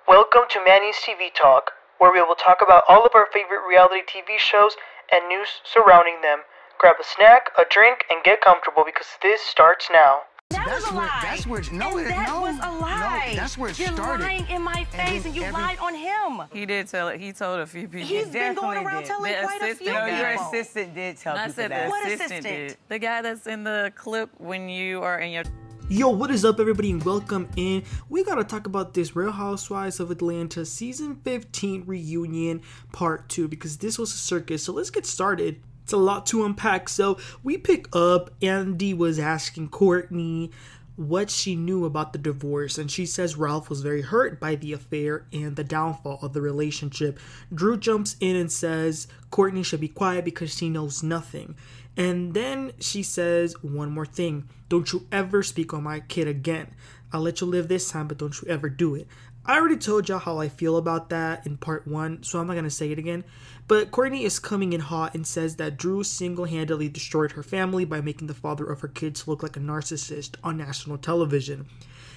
Welcome to Manny's TV Talk, where we will talk about all of our favorite reality TV shows and news surrounding them. Grab a snack, a drink, and get comfortable because this starts now. That was a lie. That's where it started. You're lying in my face, and you lied on him. He did tell it. He told a few people. He's been going around telling quite a few people. Your assistant did tell people that. What assistant? The guy that's in the clip when you are in your... Yo, what is up, everybody, and welcome in. We gotta talk about this Real Housewives of Atlanta Season 15 reunion part 2 because this was a circus. So let's get started. It's a lot to unpack. So we pick up, Andy was asking Courtney what she knew about the divorce, and she says Ralph was very hurt by the affair and the downfall of the relationship. Drew jumps in and says Courtney should be quiet because she knows nothing. And then she says one more thing: don't you ever speak on my kid again. I'll let you live this time, but don't you ever do it. I already told y'all how I feel about that in part 1, so I'm not going to say it again. But Courtney is coming in hot and says that Drew single-handedly destroyed her family by making the father of her kids look like a narcissist on national television.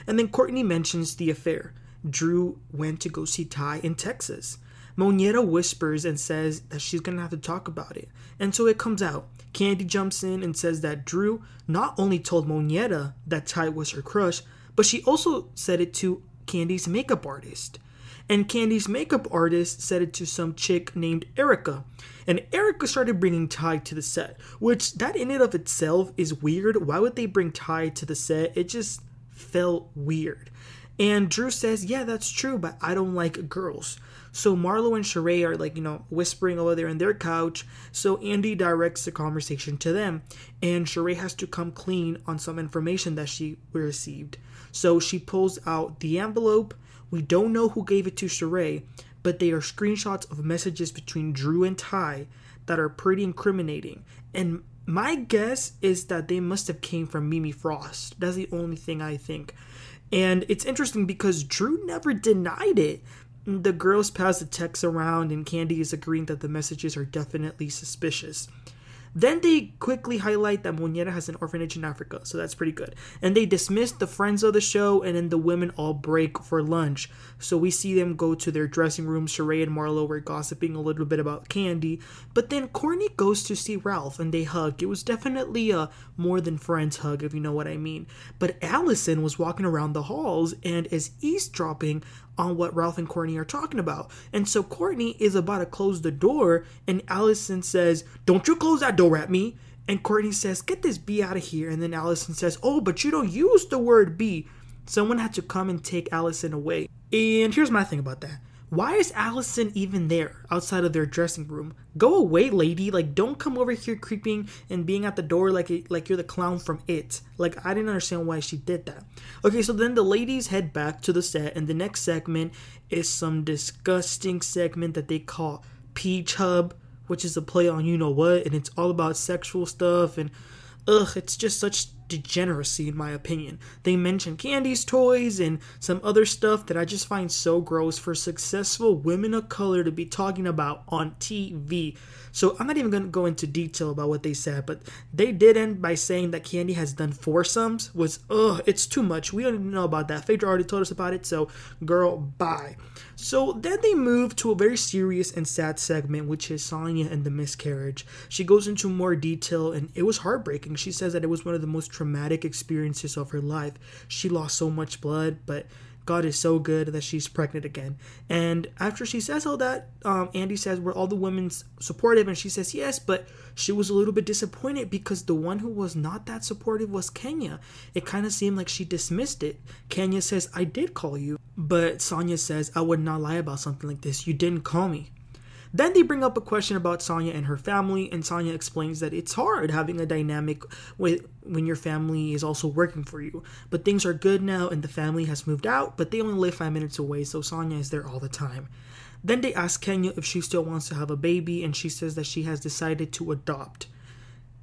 And then Courtney mentions the affair. Drew went to go see Ty in Texas. Monyetta whispers and says that she's going to have to talk about it. And so it comes out. Kandi jumps in and says that Drew not only told Monyetta that Ty was her crush, but she also said it to Kandi's makeup artist. And Kandi's makeup artist said it to some chick named Erica. And Erica started bringing Ty to the set, which that in and of itself is weird. Why would they bring Ty to the set? It just felt weird. And Drew says, yeah, that's true, but I don't like girls. So Marlo and Shereé are whispering over there on their couch. So Andy directs the conversation to them. And Shereé has to come clean on some information that she received. So she pulls out the envelope. We don't know who gave it to Shereé, but they are screenshots of messages between Drew and Ty that are pretty incriminating. And my guess is that they must have came from Mimi Fraust. That's the only thing I think. And it's interesting because Drew never denied it. The girls pass the text around and Kandi is agreeing that the messages are definitely suspicious. Then they quickly highlight that Monyetta has an orphanage in Africa, so that's pretty good. And they dismiss the friends of the show, and then the women all break for lunch. So we see them go to their dressing room. Shereé and Marlo were gossiping a little bit about Kandi. But then Courtney goes to see Ralph, and they hug. It was definitely a more than friends hug, if you know what I mean. But Allison was walking around the halls and is eavesdropping on what Ralph and Courtney are talking about. And so Courtney is about to close the door, and Allison says, "Don't you close that door at me." And Courtney says, "Get this B out of here." And then Allison says, "Oh, but you don't use the word B." Someone had to come and take Allison away. And here's my thing about that. Why is Allison even there outside of their dressing room? Go away, lady. Don't come over here creeping and being at the door like you're the clown from It. I didn't understand why she did that. Okay, so then the ladies head back to the set, and the next segment is some disgusting segment that they call Peach Hub, which is a play on you know what, and it's all about sexual stuff, and it's just such degeneracy in my opinion. They mention Kandi's toys and some other stuff that I just find so gross for successful women of color to be talking about on TV. So I'm not even going to go into detail about what they said, but they did end by saying that Kandi has done foursomes, was it's too much. We don't even know about that. Phaedra already told us about it, so girl, bye. So then they move to a very serious and sad segment, which is Sanya and the miscarriage. She goes into more detail, and it was heartbreaking. She says that it was one of the most traumatic experiences of her life. She lost so much blood, but God is so good that she's pregnant again. And after she says all that, Andy says, were all the women supportive? And she says yes, but she was a little bit disappointed because the one who was not that supportive was Kenya. It kind of seemed like she dismissed it. Kenya says, I did call you. But Sanya says, I would not lie about something like this. You didn't call me. Then they bring up a question about Sanya and her family, and Sanya explains that it's hard having a dynamic when your family is also working for you. But things are good now, and the family has moved out, but they only live 5 minutes away, so Sanya is there all the time. Then they ask Kenya if she still wants to have a baby, and she says that she has decided to adopt.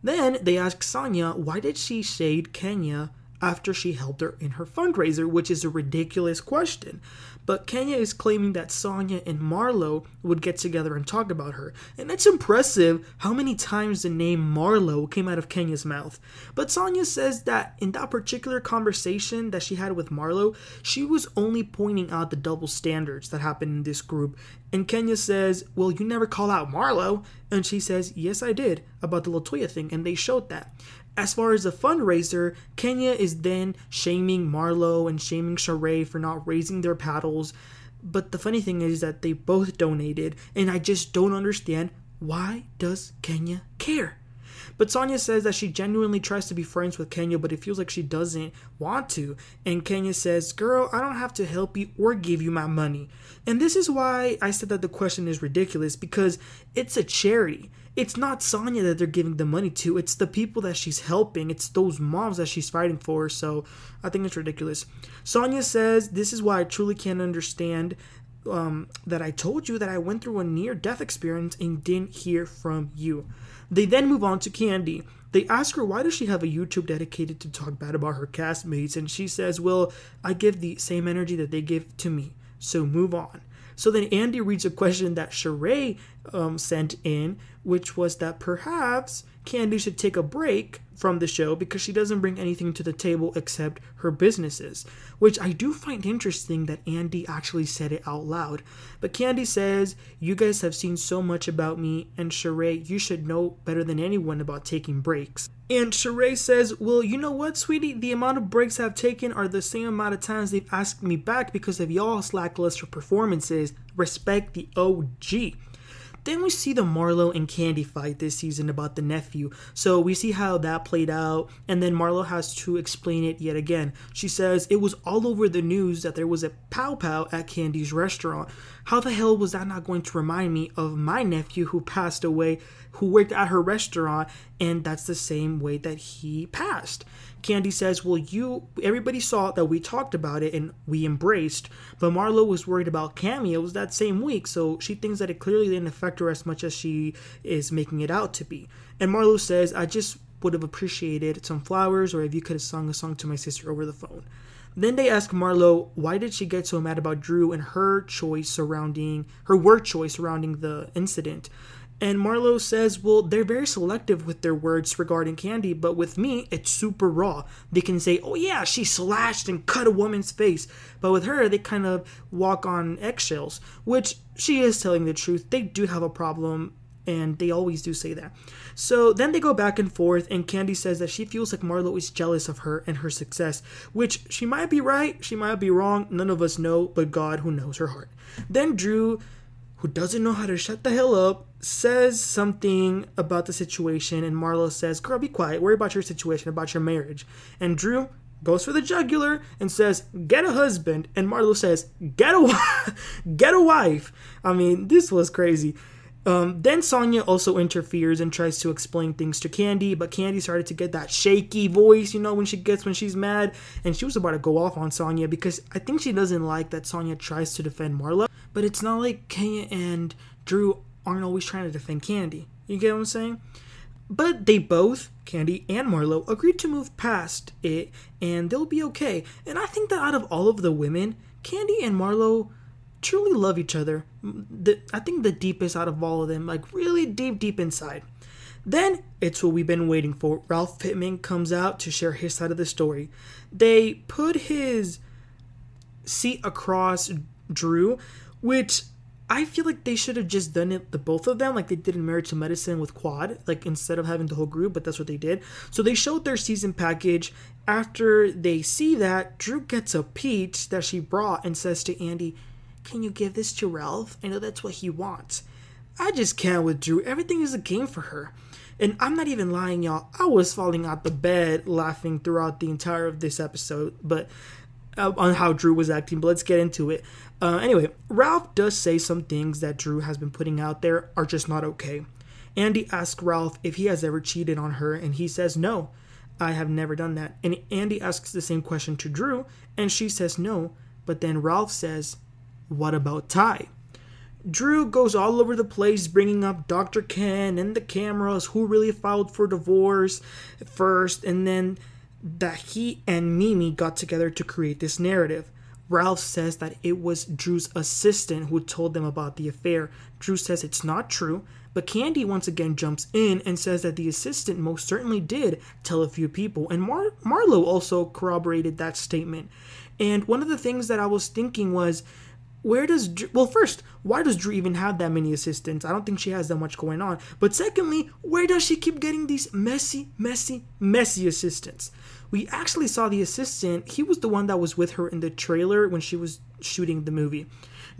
Then they ask Sanya why did she shade Kenya after she helped her in her fundraiser, which is a ridiculous question. but Kenya is claiming that Sanya and Marlo would get together and talk about her. And it's impressive how many times the name Marlo came out of Kenya's mouth. But Sanya says that in that particular conversation that she had with Marlo, she was only pointing out the double standards that happen in this group. And Kenya says, well, you never call out Marlo. And she says, yes, I did, about the Latoya thing, and they showed that. As far as the fundraiser, Kenya is then shaming Marlo and shaming Shereé for not raising their paddles. But the funny thing is that they both donated, and I just don't understand, why does Kenya care? But Sanya says that she genuinely tries to be friends with Kenya, but it feels like she doesn't want to. And Kenya says, girl, I don't have to help you or give you my money. And this is why I said that the question is ridiculous, because it's a charity. It's not Sanya that they're giving the money to. It's the people that she's helping. It's those moms that she's fighting for. So I think it's ridiculous. Sanya says, this is why I truly can't understand that I told you that I went through a near-death experience and didn't hear from you. They then move on to Kandi. They ask her why does she have a YouTube dedicated to talk bad about her castmates, and she says, well, I give the same energy that they give to me, so move on. So then Andy reads a question that Shereé sent in, which was that perhaps Kandi should take a break from the show because she doesn't bring anything to the table except her businesses, which I do find interesting that Andy actually said it out loud. But Kandi says, you guys have seen so much about me, and Shereé, you should know better than anyone about taking breaks. And Shereé says, well, you know what, sweetie? The amount of breaks I've taken are the same amount of times they've asked me back because of y'all's lackluster performances. Respect the OG. Then we see the Marlo and Kandi fight this season about the nephew. So we see how that played out, and then Marlo has to explain it yet again. She says it was all over the news that there was a pow-pow at Kandi's restaurant. How the hell was that not going to remind me of my nephew who passed away, who worked at her restaurant, and that's the same way that he passed. Kandi says, well, everybody saw that we talked about it and we embraced, but Marlo was worried about cameos that same week, so she thinks that it clearly didn't affect her as much as she is making it out to be. And Marlo says, I just would have appreciated some flowers, or if you could have sung a song to my sister over the phone. Then they ask Marlo, why did she get so mad about Drew and her word choice surrounding the incident? And Marlo says, well, they're very selective with their words regarding Kandi, but with me, it's super raw. They can say, oh yeah, she slashed and cut a woman's face. But with her, they kind of walk on eggshells, which she is telling the truth. They do have a problem, and they always do say that. So then they go back and forth, and Kandi says that she feels like Marlo is jealous of her and her success, which she might be right, she might be wrong, none of us know, but God who knows her heart. Then Drew, who doesn't know how to shut the hell up, says something about the situation, and Marlo says, girl, be quiet, worry about your situation, about your marriage. And Drew goes for the jugular and says, get a husband, and Marlo says, get a wife. I mean, this was crazy. Then Sanya also interferes and tries to explain things to Kandi, but Kandi started to get that shaky voice, when she's mad, and she was about to go off on Sanya because I think she doesn't like that Sanya tries to defend Marlo, but it's not like Kenya and Drew aren't always trying to defend Kandi. You get what I'm saying? But they both, Kandi and Marlo, agreed to move past it, and they'll be okay. And I think that out of all of the women, Kandi and Marlo truly love each other. I think the deepest out of all of them, like really deep inside. Then it's what we've been waiting for. Ralph Pittman comes out to share his side of the story. They put his seat across Drew, which I feel like they should have just done it, the both of them, like they did in Married to Medicine with Quad, like instead of having the whole group, but that's what they did. So they showed their season package. After they see that, Drew gets a peach that she brought and says to Andy, can you give this to Ralph? I know that's what he wants. I just can't with Drew. Everything is a game for her. And I'm not even lying, y'all. I was falling out the bed laughing throughout the entire of this episode, but on how Drew was acting, but let's get into it. Anyway, Ralph does say some things that Drew has been putting out there are just not okay. Andy asks Ralph if he has ever cheated on her, and he says, no, I have never done that. And Andy asks the same question to Drew, and she says no, but then Ralph says, what about Ty? Drew goes all over the place bringing up Dr. Ken and the cameras, who really filed for divorce first, and then that he and Mimi got together to create this narrative. Ralph says that it was Drew's assistant who told them about the affair. Drew says it's not true, but Kandi once again jumps in and says that the assistant most certainly did tell a few people, and Marlo also corroborated that statement. And one of the things that I was thinking was, why does Drew even have that many assistants? I don't think she has that much going on. But secondly, where does she keep getting these messy assistants? We actually saw the assistant. He was the one that was with her in the trailer when she was shooting the movie.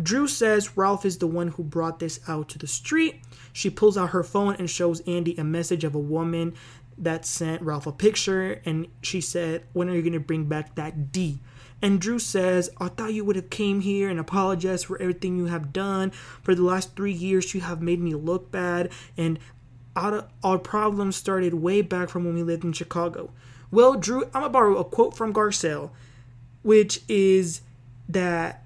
Drew says Ralph is the one who brought this out to the street. She pulls out her phone and shows Andy a message of a woman that sent Ralph a picture. And she said, when are you going to bring back that D? And Drew says, I thought you would have came here and apologized for everything you have done. For the last 3 years, you have made me look bad. And our problems started way back from when we lived in Chicago. Well, Drew, I'm going to borrow a quote from Garcelle, which is that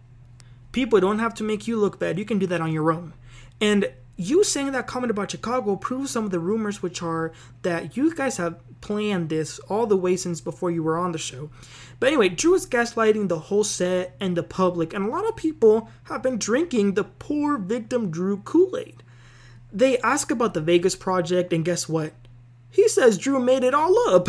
people don't have to make you look bad. You can do that on your own. And you saying that comment about Chicago proves some of the rumors, which are that you guys have planned this all the way since before you were on the show. But anyway, Drew is gaslighting the whole set and the public, and a lot of people have been drinking the poor victim Drew Kool-Aid. They ask about the Vegas project, and guess what? He says Drew made it all up.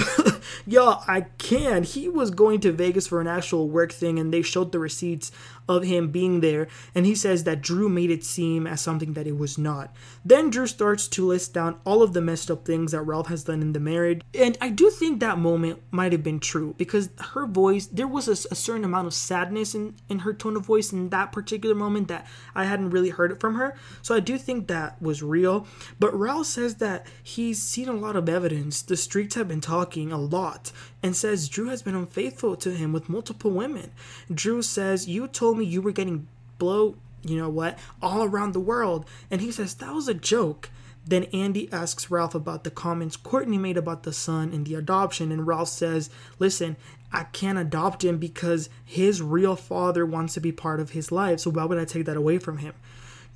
Y'all, I can't. He was going to Vegas for an actual work thing, and they showed the receipts of him being there, and he says that Drew made it seem as something that it was not. Then Drew starts to list down all of the messed up things that Ralph has done in the marriage, and I do think that moment might have been true, because her voice, there was a certain amount of sadness in her tone of voice in that particular moment that I hadn't really heard it from her, so I do think that was real. But Ralph says that he's seen a lot of evidence. The streets have been talking a lot, and says Drew has been unfaithful to him with multiple women. Drew says, you told me you were getting blow, you know what, all around the world. And he says, that was a joke. Then Andy asks Ralph about the comments Courtney made about the son and the adoption. And Ralph says, listen, I can't adopt him because his real father wants to be part of his life. So why would I take that away from him?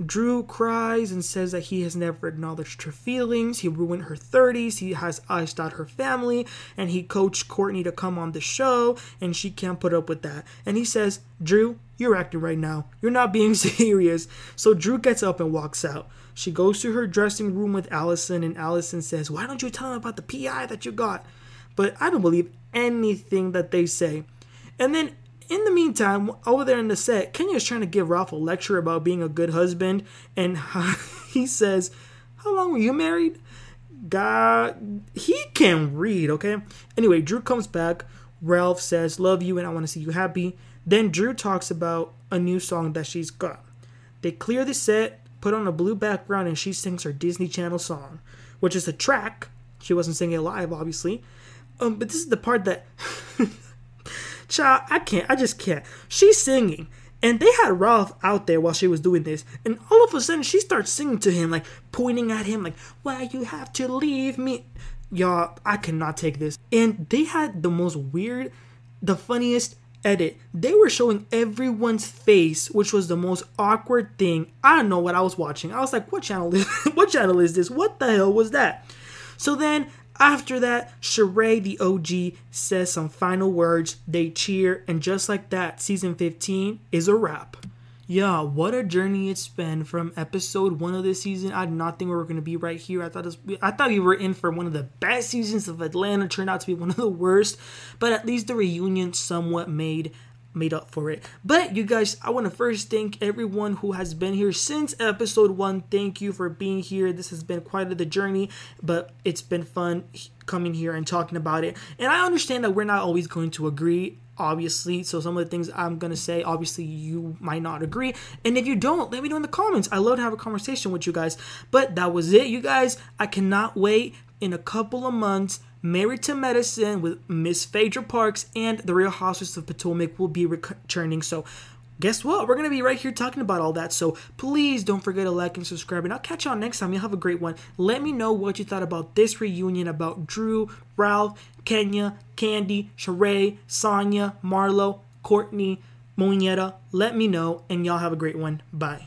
Drew cries and says that he has never acknowledged her feelings. He ruined her 30s. He has iced out her family. And he coached Courtney to come on the show. And she can't put up with that. And he says, Drew, you're acting right now. You're not being serious. So Drew gets up and walks out. She goes to her dressing room with Allison. And Allison says, why don't you tell him about the PI that you got? But I don't believe anything that they say. And then in the meantime, over there in the set, Kenya's trying to give Ralph a lecture about being a good husband, and he says, how long were you married? God, he can read, okay? Anyway, Drew comes back. Ralph says, love you, and I want to see you happy. Then Drew talks about a new song that she's got. They clear the set, put on a blue background, and she sings her Disney Channel song, which is a track. She wasn't singing it live, obviously. But this is the part that... Child, I just can't. She's singing, and they had Ralph out there while she was doing this, and all of a sudden she starts singing to him, like pointing at him, like, why you have to leave me? Y'all, I cannot take this. And they had the most weird, the funniest edit. They were showing everyone's face, which was the most awkward thing. I don't know what I was watching. I was like, what channel is this? What the hell was that? So then after that, Shereé, the OG, says some final words. They cheer, and just like that, season 15 is a wrap. Yeah, what a journey it's been from episode 1 of this season. I did not think we were going to be right here. I thought we were in for one of the best seasons of Atlanta. Turned out to be one of the worst, but at least the reunion somewhat made up for it. But you guys, I want to first thank everyone who has been here since episode 1. Thank you for being here. This has been quite the journey, but it's been fun coming here and talking about it. And I understand that we're not always going to agree, obviously, so some of the things I'm gonna say, obviously you might not agree, and if you don't, let me know in the comments. I love to have a conversation with you guys. But that was it, you guys. I cannot wait. In a couple of months, Married to Medicine with Miss Phaedra Parks and the Real Housewives of Potomac will be returning. So guess what? We're going to be right here talking about all that. So please don't forget to like and subscribe. And I'll catch y'all next time. You'll have a great one. Let me know what you thought about this reunion, about Drew, Ralph, Kenya, Kandi, Shereé, Sanya, Marlo, Courtney, Monyetta. Let me know. And y'all have a great one. Bye.